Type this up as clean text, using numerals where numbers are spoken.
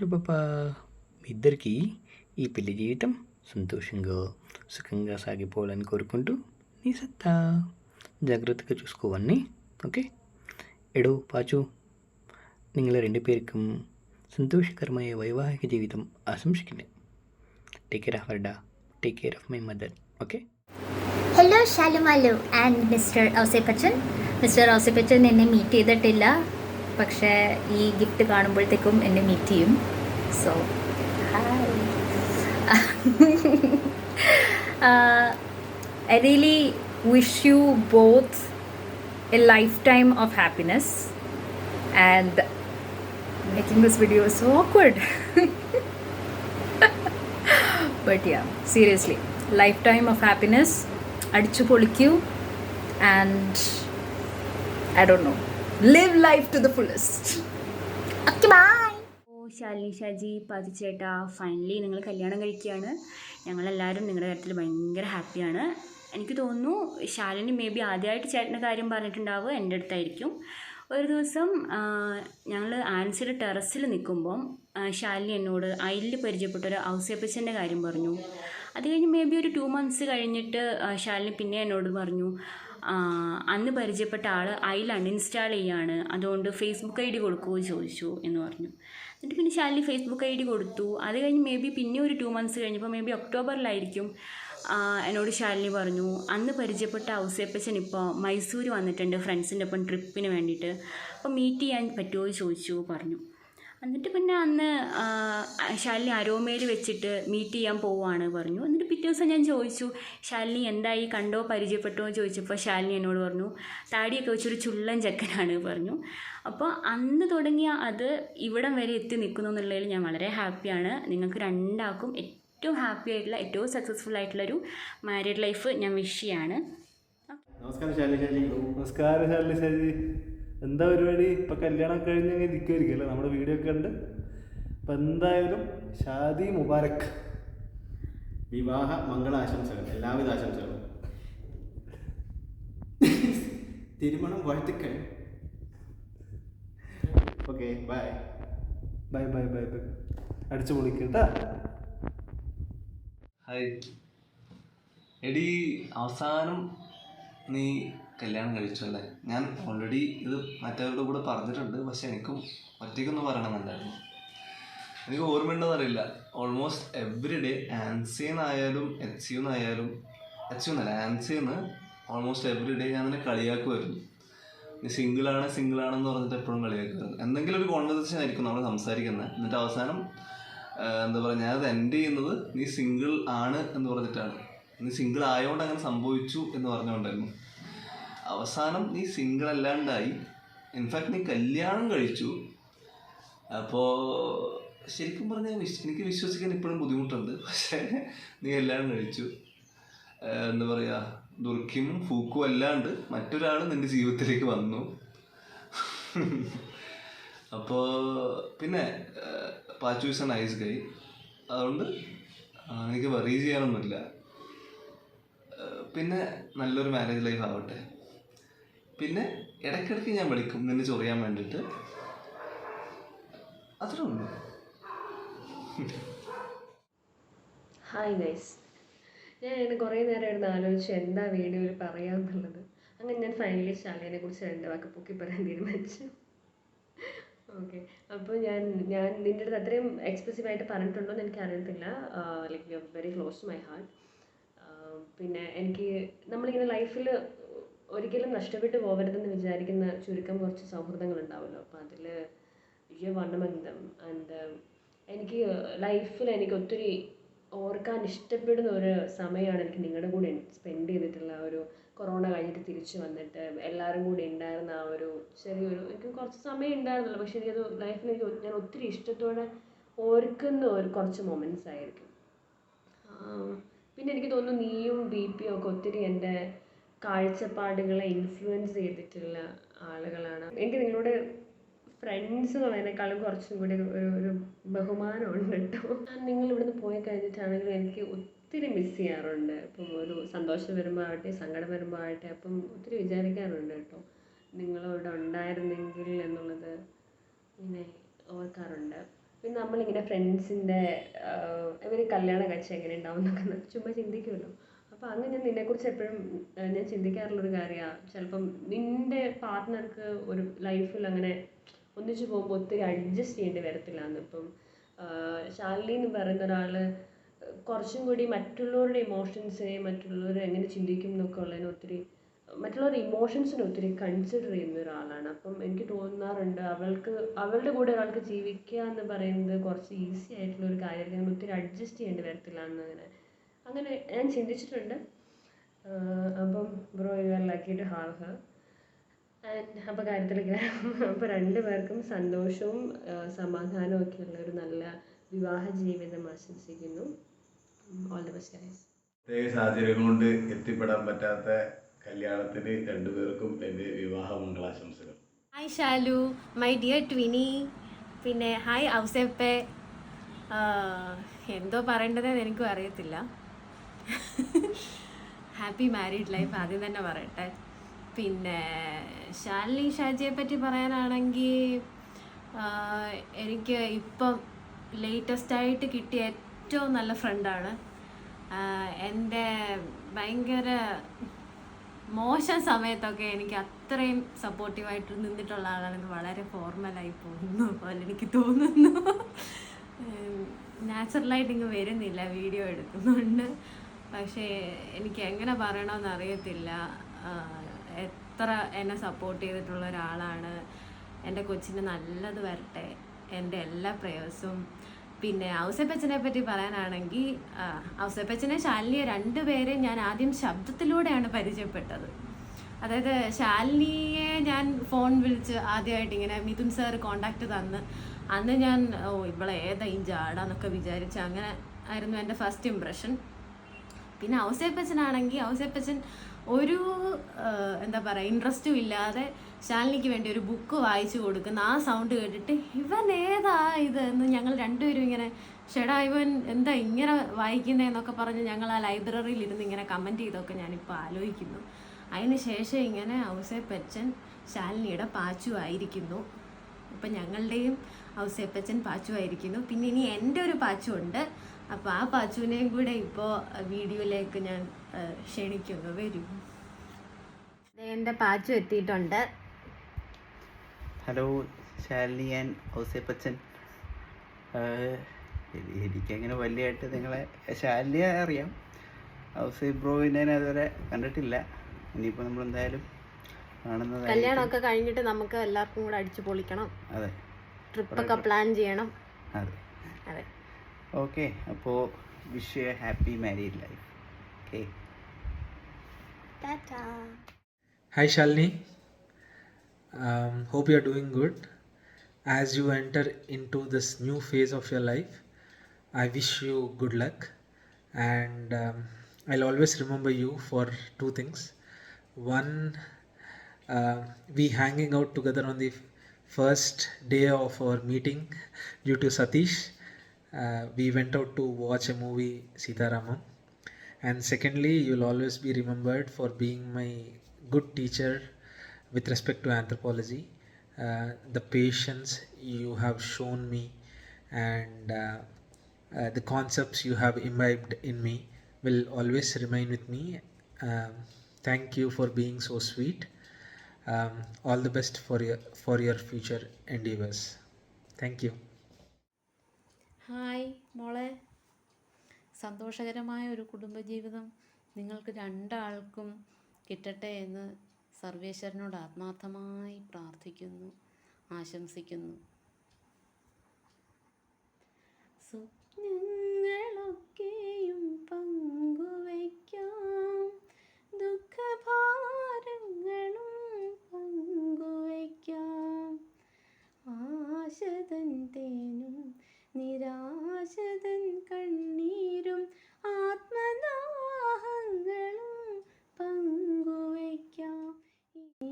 వంటలు పాపా. మీ ఇద్దరికి ఈ పెళ్లి జీవితం సంతోషంగా సుఖంగా సాగిపోవాలని కోరుకుంటూ నీ సత్తా ജാഗ്രതയൊക്കെ చూసుకోవన్నీ. ഓക്കെ എടോ പാച്ചു, നിങ്ങളെ രണ്ടുപേർക്കും സന്തോഷകരമായ വൈവാഹിക ജീവിതം ആശംസിക്കുന്നു. ടേക്ക് കെയർ ഓഫ് ഹർഡ, take care of my mother. Okay. Hello Shalumalu and mister Ouseppachan. Mister Ouseppachan എന്നെ മീറ്റ് ചെയ്തിട്ടില്ല, പക്ഷേ ഈ ഗിഫ്റ്റ് കാണുമ്പോഴത്തേക്കും എന്നെ മീറ്റ് ചെയ്യും. So hi. I really wish you both a lifetime of happiness, and making this video is so awkward. But yeah, seriously, lifetime of happiness. Adichu polikku and I don't know, live life to the fullest. Okay, bye. Shalini Shaji പാതിച്ചേട്ടാ, finally നിങ്ങൾ കല്യാണം കഴിക്കുകയാണ്. ഞങ്ങളെല്ലാവരും നിങ്ങളുടെ കാര്യത്തിൽ ഭയങ്കര ഹാപ്പിയാണ്. എനിക്ക് തോന്നുന്നു ശാലിനി മേ ബി ആദ്യമായിട്ട് ചേട്ടൻ്റെ കാര്യം പറഞ്ഞിട്ടുണ്ടാവുക എൻ്റെ അടുത്തായിരിക്കും. ഒരു ദിവസം ഞങ്ങൾ ആൻസിയുടെ ടെറസിൽ നിൽക്കുമ്പം ശാലിനി എന്നോട് അയിലിൽ പരിചയപ്പെട്ട ഒരു ഔസേപ്പച്ചൻ്റെ കാര്യം പറഞ്ഞു. അത് കഴിഞ്ഞ് മേ ബി ഒരു 2 months കഴിഞ്ഞിട്ട് ശാലിനി പിന്നെ എന്നോട് പറഞ്ഞു, അന്ന് പരിചയപ്പെട്ട ആൾ അയിൽ അൺഇൻസ്റ്റാൾ ചെയ്യാണ്, അതുകൊണ്ട് ഫേസ്ബുക്ക് ID കൊടുക്കുമോ ചോദിച്ചു എന്ന് പറഞ്ഞു. എന്നിട്ട് പിന്നെ ശാലിനി ഫേസ്ബുക്ക് ID കൊടുത്തു. അത് കഴിഞ്ഞ് മേ ബി പിന്നെ ഒരു 2 months കഴിഞ്ഞപ്പോൾ മേ ബി ഒക്ടോബറിലായിരിക്കും എന്നോട് ശാലിനി പറഞ്ഞു, അന്ന് പരിചയപ്പെട്ട ഔസേപ്പച്ചൻ ഇപ്പോൾ മൈസൂർ വന്നിട്ടുണ്ട് ഫ്രണ്ട്സിൻ്റെ ഒപ്പം ട്രിപ്പിന് വേണ്ടിയിട്ട്, അപ്പോൾ മീറ്റ് ചെയ്യാൻ പറ്റുമോ ചോദിച്ചു പറഞ്ഞു. എന്നിട്ട് പിന്നെ അന്ന് ശാലിനി അരോമയിൽ വെച്ചിട്ട് മീറ്റ് ചെയ്യാൻ പോവുകയാണ് പറഞ്ഞു. എന്നിട്ട് പിറ്റേ ദിവസം ഞാൻ ചോദിച്ചു, ശാലിനി എന്തായി, കണ്ടോ പരിചയപ്പെട്ടോ എന്ന് ചോദിച്ചപ്പോൾ ശാലിനി എന്നോട് പറഞ്ഞു, താടിയൊക്കെ വെച്ചൊരു ചുള്ളൻ ചെക്കനാണ് പറഞ്ഞു. അപ്പോൾ അന്ന് തുടങ്ങിയ അത് ഇവിടം വരെ എത്തി നിൽക്കുന്നു എന്നുള്ളതിൽ ഞാൻ വളരെ ഹാപ്പിയാണ്. നിങ്ങൾക്ക് രണ്ടാൾക്കും ഏറ്റവും ഹാപ്പി ആയിട്ടുള്ള ഏറ്റവും സക്സസ്ഫുൾ ആയിട്ടുള്ളൊരു മാരീഡ് ലൈഫ് ഞാൻ വിഷ് ചെയ്യാണ്. നമസ്കാരം ശാലിനി ഷാജി. നമസ്കാരം ശാലിനി ഷാജി. എന്താ പരിപാടി? ഇപ്പം കല്യാണം കഴിഞ്ഞ് നിൽക്കുമായിരിക്കും അല്ലേ? നമ്മുടെ വീഡിയോ ഒക്കെ ഉണ്ട്. അപ്പം എന്തായാലും ഷാദി മുബാരക്, വിവാഹ മംഗളാശംസകൾ, എല്ലാവിധ ആശംസകളും. തിരുമണം വാഴ്ത്തുക്കൾ. Okay, bye bye bye bye bye. അടിച്ചു പൊളിക്കട്ടാ. ഹായ് എടി, അവസാനം നീ കല്യാണം കഴിച്ചു അല്ലേ? ഞാൻ ഓൾറെഡി ഇത് മറ്റവരുടെ കൂടെ പറഞ്ഞിട്ടുണ്ട്, പക്ഷെ എനിക്കും ഒറ്റയ്ക്കൊന്നും പറയണമെന്നുണ്ടായിരുന്നു. എനിക്ക് ഓർമ്മയുണ്ടോയെന്ന് അറിയില്ല, ഓൾമോസ്റ്റ് എവറി ഡേ ആൻസിന്നായാലും ആൻസിന്ന് ഓൾമോസ്റ്റ് എവറി ഡേ ഞാൻ തന്നെ കളിയാക്കുമായിരുന്നു. നീ സിംഗിളാണെന്ന് പറഞ്ഞിട്ട് എപ്പോഴും കളിയാക്കുമായിരുന്നു. എന്തെങ്കിലും ഒരു കോൺവെർസേഷൻ ആയിരിക്കും നമ്മൾ സംസാരിക്കുന്നത്. എന്നിട്ട് അവസാനം എന്താ പറയുക, ഞാനത് എൻഡ് ചെയ്യുന്നത് നീ സിംഗിൾ ആണ് എന്ന് പറഞ്ഞിട്ടാണ്. നീ സിംഗിൾ ആയതുകൊണ്ട് അങ്ങനെ സംഭവിച്ചു എന്ന് പറഞ്ഞുകൊണ്ടായിരുന്നു. അവസാനം നീ സിംഗിൾ അല്ലാണ്ടായി. ഇൻഫാക്ട് നീ കല്യാണം കഴിച്ചു. അപ്പോൾ ശരിക്കും പറഞ്ഞാൽ എനിക്ക് വിശ്വസിക്കാൻ ഇപ്പോഴും ബുദ്ധിമുട്ടുണ്ട്. പക്ഷേ നീ കല്യാണം കഴിച്ചു. എന്താ പറയുക, ദുർഖിയും ഫൂക്കും അല്ലാണ്ട് മറ്റൊരാൾ നിൻ്റെ ജീവിതത്തിലേക്ക് വന്നു. അപ്പോൾ പിന്നെ പാച്ചു ഈസ് എ നൈസ് ഗൈ, അതുകൊണ്ട് എനിക്ക് വറി ചെയ്യാനൊന്നുമില്ല. പിന്നെ നല്ലൊരു മാരേജ് ലൈഫ് ആവട്ടെ. പിന്നെ ഇടയ്ക്കിടയ്ക്ക് ഞാൻ വിളിക്കും നിന്നെ ചൊറിയാൻ വേണ്ടിയിട്ട്. അത്രേ ഉള്ളൂ. ഹായ് ഗൈസ്, ഞാൻ ഇങ്ങനെ കുറേ നേരം ഇരുന്ന് ആലോചിച്ചു എന്താ വീഡിയോയിൽ പറയാമെന്നുള്ളത്. അങ്ങനെ ഞാൻ ഫൈനലി ശാലിനെ കുറിച്ച് 2 വാക്ക് പൊക്കി പറയാൻ തീരുമാനിച്ചു. ഓക്കെ, അപ്പോൾ ഞാൻ നിൻ്റെ അടുത്ത് അത്രയും എക്സ്പ്രസീവായിട്ട് പറഞ്ഞിട്ടുണ്ടോ എന്ന് എനിക്ക് അറിയത്തില്ല. Like you are very close to my heart. പിന്നെ എനിക്ക് നമ്മളിങ്ങനെ ലൈഫിൽ ഒരിക്കലും നഷ്ടപ്പെട്ടു പോകരുതെന്ന് വിചാരിക്കുന്ന ചുരുക്കം കുറച്ച് സൗഹൃദങ്ങളുണ്ടാവുമല്ലോ. അപ്പോൾ അതിൽ you one among them. And എനിക്ക് ലൈഫിൽ എനിക്ക് ഒത്തിരി ഓർക്കാൻ ഇഷ്ടപ്പെടുന്ന ഒരു സമയമാണ് എനിക്ക് നിങ്ങളുടെ കൂടെ സ്പെൻഡ് ചെയ്തിട്ടുള്ള ഒരു കൊറോണ കഴിഞ്ഞിട്ട് തിരിച്ചു വന്നിട്ട് എല്ലാവരും കൂടി ഉണ്ടായിരുന്ന ആ ഒരു ചെറിയൊരു, എനിക്ക് കുറച്ച് സമയം ഉണ്ടായിരുന്നല്ലോ, പക്ഷേ എനിക്കത് ലൈഫിൽ ഞാൻ ഒത്തിരി ഇഷ്ടത്തോടെ ഓർക്കുന്ന കുറച്ച് മൊമെൻറ്റ്സ് ആയിരിക്കും. പിന്നെ എനിക്ക് തോന്നുന്നു നീയും BPയും ഒക്കെ ഒത്തിരി എൻ്റെ കാഴ്ചപ്പാടുകളെ ഇൻഫ്ലുവൻസ് ചെയ്തിട്ടുള്ള ആളുകളാണ്. എനിക്ക് നിങ്ങളുടെ ഫ്രണ്ട്സ് എന്ന് പറയുന്നതിനേക്കാളും കുറച്ചും കൂടി ഒരു ബഹുമാനമുണ്ട് കേട്ടോ. നിങ്ങൾ ഇവിടുന്ന് പോയി കഴിഞ്ഞിട്ടാണെങ്കിലും എനിക്ക് ഒത്തിരി മിസ് ചെയ്യാറുണ്ട്. ഇപ്പം ഒരു സന്തോഷം വരുമ്പോൾ ആവട്ടെ, സങ്കടം വരുമ്പോൾ ആവട്ടെ, അപ്പം ഒത്തിരി വിചാരിക്കാറുണ്ട് കേട്ടോ, നിങ്ങളിവിടെ ഉണ്ടായിരുന്നെങ്കിൽ എന്നുള്ളത് ഇങ്ങനെ ഓർക്കാറുണ്ട്. പിന്നെ നമ്മളിങ്ങനെ ഫ്രണ്ട്സിൻ്റെ ഇവർ കല്യാണം കഴിച്ചാൽ എങ്ങനെ ഉണ്ടാവും എന്നൊക്കെ ചുമ്മാ ചിന്തിക്കുമല്ലോ. അപ്പോൾ അങ്ങനെ നിന്നെക്കുറിച്ച് എപ്പോഴും ഞാൻ ചിന്തിക്കാറുള്ളൊരു കാര്യമാണ്, ചിലപ്പം നിൻ്റെ പാർട്ട്ണർക്ക് ഒരു ലൈഫിൽ അങ്ങനെ ഒന്നിച്ച് പോകുമ്പോൾ ഒത്തിരി അഡ്ജസ്റ്റ് ചെയ്യേണ്ടി വരത്തില്ല എന്ന്. ഇപ്പം ശാലിനി എന്ന് പറയുന്ന ഒരാൾ കുറച്ചും കൂടി മറ്റുള്ളവരുടെ ഇമോഷൻസിനെ, മറ്റുള്ളവർ എങ്ങനെ ചിന്തിക്കും എന്നൊക്കെ ഉള്ളതിന് ഒത്തിരി, മറ്റുള്ളവരുടെ ഇമോഷൻസിനെ ഒത്തിരി കൺസിഡർ ചെയ്യുന്ന ഒരാളാണ്. അപ്പം എനിക്ക് തോന്നാറുണ്ട് അവളുടെ കൂടെ ഒരാൾക്ക് ജീവിക്കുക എന്ന് പറയുന്നത് കുറച്ച് ഈസി ആയിട്ടുള്ള ഒരു കാര്യമായിരിക്കും, ഒത്തിരി അഡ്ജസ്റ്റ് ചെയ്യേണ്ടി വരത്തില്ല എന്ന് അങ്ങനെ ഞാൻ ചിന്തിച്ചിട്ടുണ്ട്. അപ്പം bro you are lucky to have her. And അപ്പോൾ കാര്യത്തിലേക്ക് അപ്പോൾ രണ്ടുപേർക്കും സന്തോഷവും സമാധാനവും ഒക്കെ ഉള്ള ഒരു നല്ല വിവാഹ ജീവിതം ആശംസിക്കുന്നു. All the best guys. പ്രത്യേക സാഹചര്യങ്ങൾ കൊണ്ട് എത്തിപ്പെടാൻ പറ്റാത്ത കല്യാണത്തിന് രണ്ടുപേർക്കും എൻ്റെ വിവാഹ മംഗളാശംസകൾ. Hi Shalu, my dear twinny. പിന്നെ ഹായ് ഔസേപ്പെ. എന്തോ പറയേണ്ടതെന്ന് എനിക്കും അറിയത്തില്ല. ഹാപ്പി മാരീഡ് ലൈഫ് ആദ്യം തന്നെ പറയട്ടെ. പിന്നെ ശാലിനി ഷാജിയെ പറ്റി പറയാനാണെങ്കിൽ എനിക്ക് ഇപ്പം ലേറ്റസ്റ്റായിട്ട് കിട്ടിയ ഏറ്റവും നല്ല ഫ്രണ്ടാണ്. എൻ്റെ ഭയങ്കര മോശം സമയത്തൊക്കെ എനിക്ക് അത്രയും സപ്പോർട്ടീവായിട്ട് നിന്നിട്ടുള്ള ആളാണ്. വളരെ ഫോർമലായി പോകുന്നു പോലെ എനിക്ക് തോന്നുന്നു. നാച്ചുറലായിട്ട് ഇങ്ങ് വരുന്നില്ല വീഡിയോ എടുക്കുന്നുണ്ട്. പക്ഷേ എനിക്ക് എങ്ങനെ പറയണമെന്ന് അറിയത്തില്ല. എത്ര എന്നെ സപ്പോർട്ട് ചെയ്തിട്ടുള്ള ഒരാളാണ്. എൻ്റെ കൊച്ചിന് നല്ലത് വരട്ടെ, എൻ്റെ എല്ലാ പ്രേയേഴ്സും. പിന്നെ ഔസേപ്പച്ചനെ പറ്റി പറയാനാണെങ്കിൽ ഔസേപ്പച്ചനെ ശാലിനിയെ രണ്ടുപേരെ ഞാൻ ആദ്യം ശബ്ദത്തിലൂടെയാണ് പരിചയപ്പെട്ടത്. അതായത് ശാലിനിയെ ഞാൻ ഫോൺ വിളിച്ച് ആദ്യമായിട്ട് ഇങ്ങനെ മിഥുൻ സാർ കോണ്ടാക്ട് തന്ന് അന്ന് ഞാൻ ഇവളെ ഏതാ ഈ ജാടാന്നൊക്കെ വിചാരിച്ച് അങ്ങനെ ആയിരുന്നു എൻ്റെ ഫസ്റ്റ് ഇംപ്രഷൻ. പിന്നെ ഔസേപ്പച്ചനാണെങ്കിൽ ഔസേപ്പച്ചൻ ഒരു എന്താ പറയുക ഇൻട്രസ്റ്റും ഇല്ലാതെ ശാലിനിക്ക് വേണ്ടി ഒരു ബുക്ക് വായിച്ചു കൊടുക്കുന്ന ആ സൗണ്ട് കേട്ടിട്ട് ഇവൻ ഏതാ ഇത് എന്ന് ഞങ്ങൾ രണ്ടുപേരും ഇങ്ങനെ ഷെടാ ഇവൻ എന്താ ഇങ്ങനെ വായിക്കുന്നതെന്നൊക്കെ പറഞ്ഞ് ഞങ്ങൾ ആ ലൈബ്രറിയിൽ ഇരുന്ന് ഇങ്ങനെ കമൻറ്റ് ചെയ്തൊക്കെ ഞാനിപ്പോൾ ആലോചിക്കുന്നു. അതിന് ശേഷം ഇങ്ങനെ ഔസേപ്പച്ചൻ ശാലിനിയുടെ പാച്ചു ആയിരിക്കുന്നു. ഇപ്പം ഞങ്ങളുടെയും ഔസേപ്പച്ചൻ പാച്ചു ആയിരിക്കുന്നു. പിന്നെ ഇനി എൻ്റെ ഒരു പാച്ചു ഉണ്ട്. അപ്പോൾ ആ പാച്ചുവിനെയും കൂടെ ഇപ്പോൾ വീഡിയോയിലേക്ക് ഞാൻ ക്ഷണിക്കുന്നു. വരൂ. എൻ്റെ പാച്ചു എത്തിയിട്ടുണ്ട്. Hello Shalini and Ouseppachan. എനിക്കങ്ങനെ വലിയതായിട്ട് നിങ്ങളെ ശാലിനിയെ അറിയാം, ഔസേ ബ്രോയിനെ അതുവരെ കണ്ടിട്ടില്ല. ഇനിയിപ്പോൾ നമ്മളെന്തായാലും കാണുന്നത്. കല്യാണമൊക്കെ കഴിഞ്ഞിട്ട് നമുക്ക് എല്ലാവർക്കും കൂടെ അടിച്ചു പൊളിക്കണം. അതെ, ട്രിപ്പൊക്കെ പ്ലാൻ ചെയ്യണം. അതെ അതെ. ഓക്കെ, അപ്പോൾ wish you A happy married life. Okay, Tata. Hi Shalini, hope you are doing good. As you enter into this new phase of your life, I wish you good luck, and I'll always remember you for two things. One, we hanging out together on the first day of our meeting due to Satish. We went out to watch a movie Sitaramam. And secondly, you'll always be remembered for being my good teacher with respect to anthropology. The patience you have shown me and the concepts you have imbibed in me will always remain with me. Thank you for being so sweet. All the best for your future endeavors. Thank you. Hi മോളെ, സന്തോഷകരമായ ഒരു കുടുംബജീവിതം നിങ്ങൾക്ക് രണ്ടാൾക്കും കിട്ടട്ടെ എന്ന് സർവേശ്വരനോട് ആത്മാർത്ഥമായി പ്രാർത്ഥിക്കുന്നു, ആശംസിക്കുന്നു. സ്വപ്നങ്ങളൊക്കെയും പങ്കുവയ്ക്കാം, ദുഃഖഭാരങ്ങളും പങ്കുവയ്ക്കാം, ആശതൻ തേനും നിരാശതൻ കണ്ണീരും ആത്മദാഹങ്ങളും പങ്കുവയ്ക്കാം. ഈ